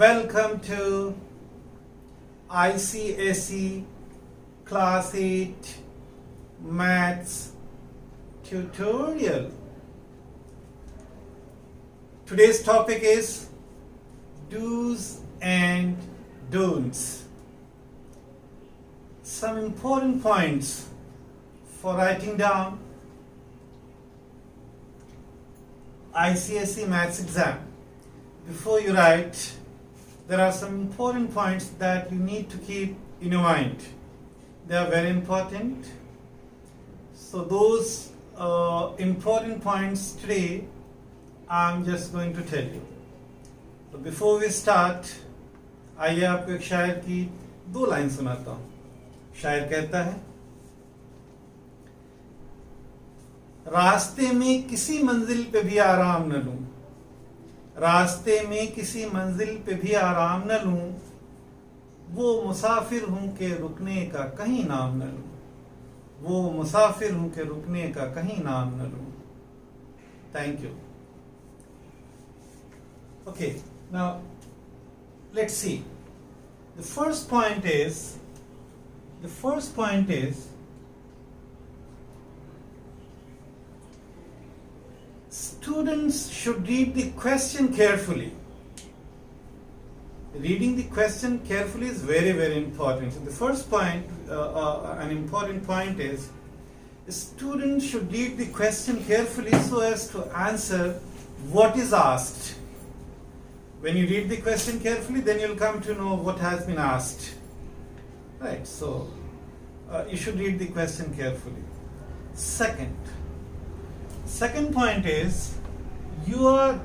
Welcome to ICSE Class 8 Maths tutorial. Today's topic is do's and don'ts. Some important points for writing down ICSE Maths exam. Before you write, there are some important points that you need to keep in your mind. They are very important. So those important points today I'm just going to tell you. So before we start, आइए आपको एक शायर की दो line सुनाता हूँ. शायर कहता है, रास्ते में किसी मंजिल पे भी आराम न लूं, रास्ते में किसी मंजिल पे भी आराम न लूं, वो मुसाफिर हूं के रुकने का कहीं नाम न लूं, वो मुसाफिर हूं के रुकने का कहीं नाम न लूं. Thank you. Okay, now let's see. The first point is students should read the question carefully. Reading the question carefully is very, very important. So the first point, an important point is, students should read the question carefully so as to answer what is asked. When you read the question carefully, then you'll come to know what has been asked. Right, so you should read the question carefully. Second point is, you are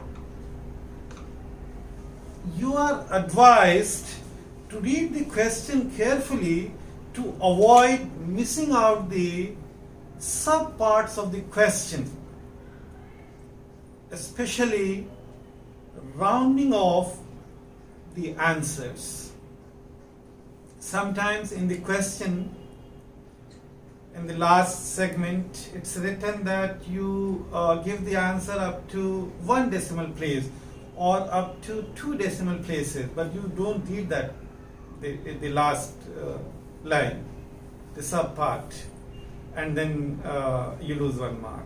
advised to read the question carefully to avoid missing out the sub-parts of the question, especially rounding off the answers. Sometimes in the question, in the last segment, it's written that you give the answer up to 1 decimal place or up to 2 decimal places, but you don't read that, the last line, the sub part, and then you lose 1 mark.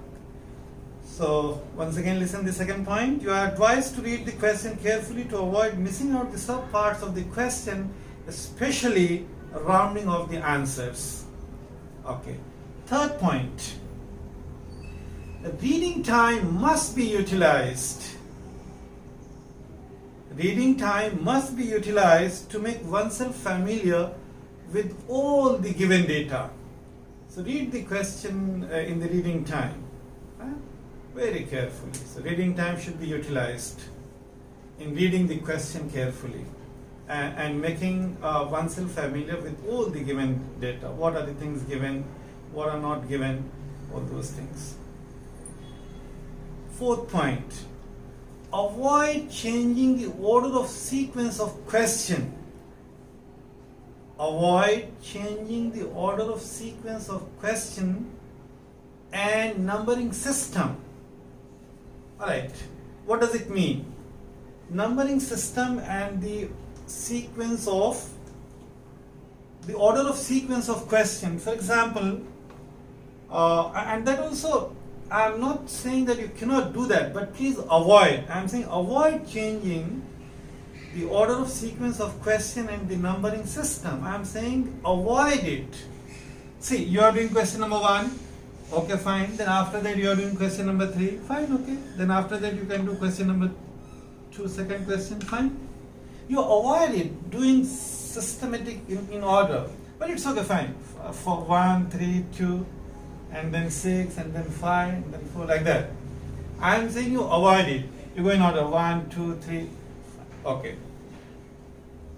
So once again, listen the second point. You are advised to read the question carefully to avoid missing out the sub parts of the question, especially rounding off the answers. Okay. Third point, reading time must be utilized. Reading time must be utilized to make oneself familiar with all the given data. So read the question in the reading time very carefully. So reading time should be utilized in reading the question carefully and making oneself familiar with all the given data. What are the things given, what are not given, all those things. Fourth point, avoid changing the order of sequence of question. Avoid changing the order of sequence of question and numbering system. Alright, what does it mean? Numbering system and the sequence of, the order of sequence of question. For example, and that also, I'm not saying that you cannot do that, but please avoid. I'm saying avoid changing the order of sequence of question and the numbering system. I'm saying avoid it. See, you are doing question number 1. Okay, fine. Then after that you are doing question number 3. Fine, okay. Then after that you can do question number 2, second question. Fine. You avoid it doing systematic in order. But it's okay, fine. For 1, 3, 2, and then 6, and then 5, and then 4, like that. I am saying you avoid it. You go in order 1, 2, 3. Okay.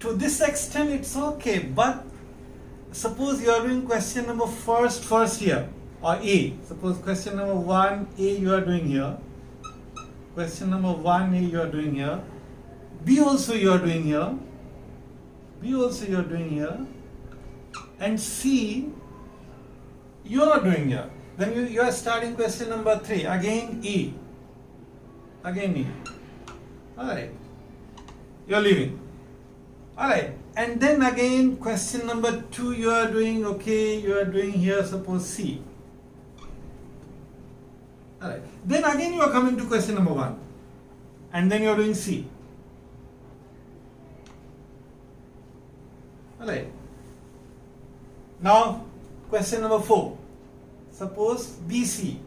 To this extent it's okay, but suppose you are doing question number first here, or A. Suppose question number 1A you are doing here. Question number 1A you are doing here. B also you are doing here. B also you are doing here. And C you are not doing here. Then you are starting question number 3. Again E. Again E. Alright. You are leaving. Alright, and then again question number 2 you are doing, okay, you are doing here suppose C. Alright, then again you are coming to question number 1 and then you are doing C. Alright, now question number 4, suppose BC,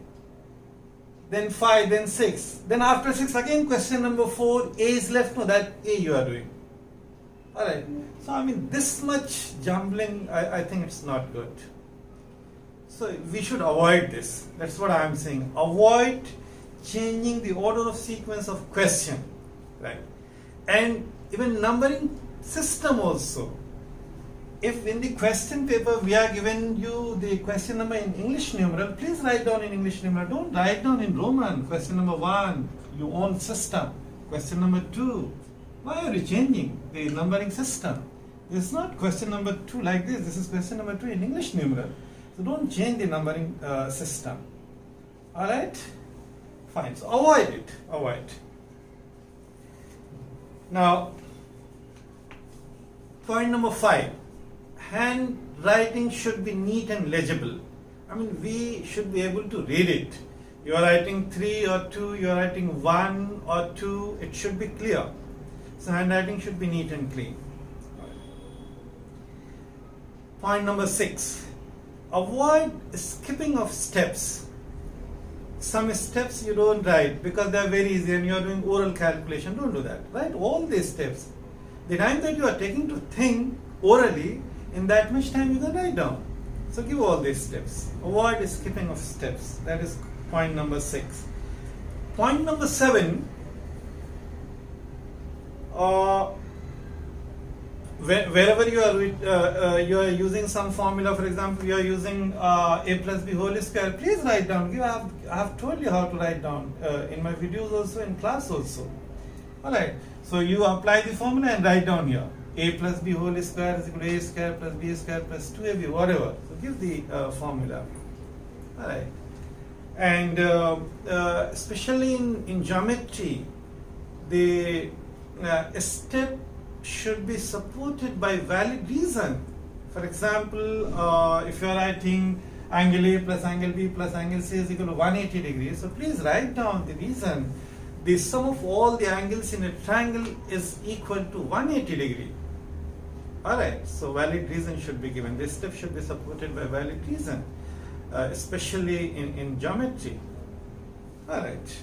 then 5, then 6, then after 6 again question number 4, A is left, no, that A you are doing. Alright, so I mean this much jumbling, I think it's not good. So we should avoid this. That's what I am saying. Avoid changing the order of sequence of question, right? And even numbering system also. If in the question paper we are given you the question number in English numeral, please write down in English numeral. Don't write down in Roman. Question number 1, your own system. Question number 2. Why are you changing the numbering system? It's not question number 2 like this. This is question number 2 in English numeral. So don't change the numbering system. Alright? Fine. So avoid it. Avoid. Now, point number 5. Handwriting should be neat and legible. I mean, we should be able to read it. You are writing 3 or 2, you are writing 1 or 2, it should be clear. So handwriting should be neat and clean. Point number 6. Avoid skipping of steps. Some steps you don't write because they are very easy and you are doing oral calculation. Don't do that. Write all these steps. The time that you are taking to think orally, in that much time you can write down. So give all these steps. Avoid skipping of steps. That is point number 6. Point number 7. Wherever you are using some formula, for example, you are using a plus b whole square, please write down. I have told you how to write down in my videos also, in class also. Alright, so you apply the formula and write down here. A plus b whole square is equal to a square plus b square plus 2ab, whatever. So give the formula. Alright, and especially in geometry, the step should be supported by valid reason. For example, if you are writing angle A plus angle B plus angle C is equal to 180 degrees, so please write down the reason. The sum of all the angles in a triangle is equal to 180 degree. Alright, so valid reason should be given. This step should be supported by valid reason, especially in geometry. Alright.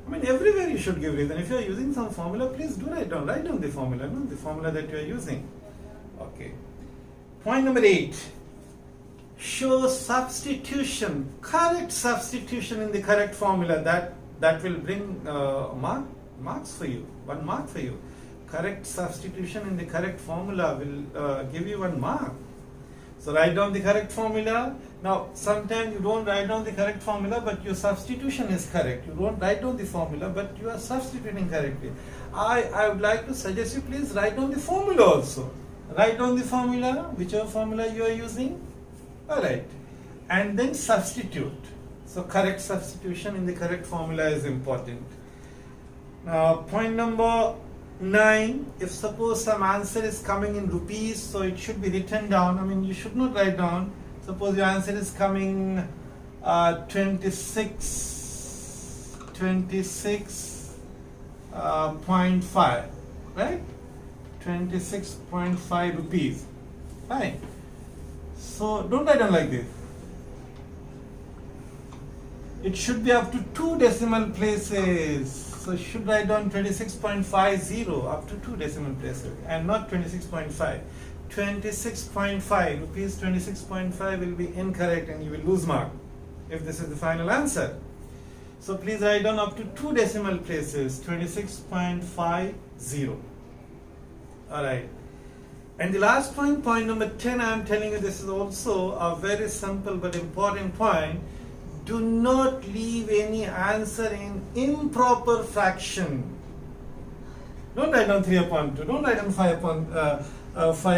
I mean, everywhere you should give reason. If you are using some formula, please do write down. Write down the formula, no? The formula that you are using. Okay. Point number 8. Show substitution, correct substitution in the correct formula. That will bring marks for you. 1 mark for you. Correct substitution in the correct formula will give you 1 mark. So write down the correct formula. Now, sometimes you don't write down the correct formula, but your substitution is correct. You don't write down the formula, but you are substituting correctly. I would like to suggest you please write down the formula also. Write down the formula, whichever formula you are using. Alright. And then substitute. So correct substitution in the correct formula is important. Now, point number 9, if suppose some answer is coming in rupees, so it should be written down. I mean, you should not write down. Suppose your answer is coming 26.5, right? 26.5 rupees. Fine. So don't write down like this. It should be up to 2 decimal places. So you should write down 26.50 up to 2 decimal places and not 26.5. 26.5 rupees 26.5 will be incorrect and you will lose mark if this is the final answer. So please write down up to 2 decimal places, 26.50. Alright. And the last point, point number 10, I am telling you this is also a very simple but important point. Do not leave any answer in improper fraction. Don't write down 3 upon 2. Don't write down 5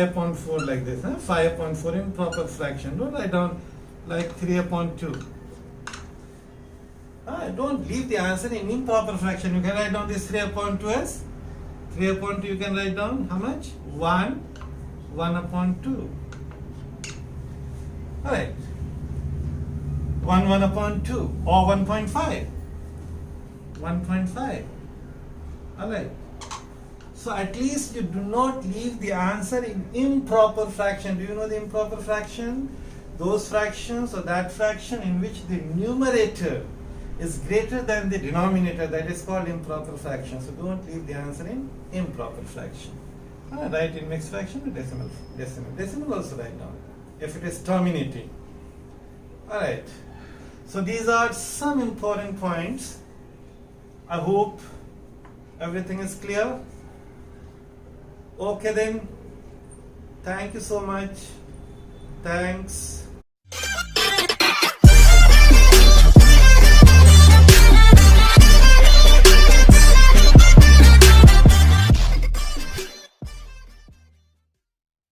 upon 4 like this. 5 upon 4 improper fraction. Don't write down like 3 upon 2. Don't leave the answer in improper fraction. You can write down this 3 upon 2 as 3 upon 2 you can write down how much? 1 upon 2. Alright. 1 upon 2 or 1.5. 1.5. Alright. So at least you do not leave the answer in improper fraction. Do you know the improper fraction? Those fractions or that fraction in which the numerator is greater than the denominator, that is called improper fraction. So don't leave the answer in improper fraction. Write in mixed fraction or decimal. Decimal also write down if it is terminating. Alright. So these are some important points. I hope everything is clear. Okay then. Thank you so much. Thanks.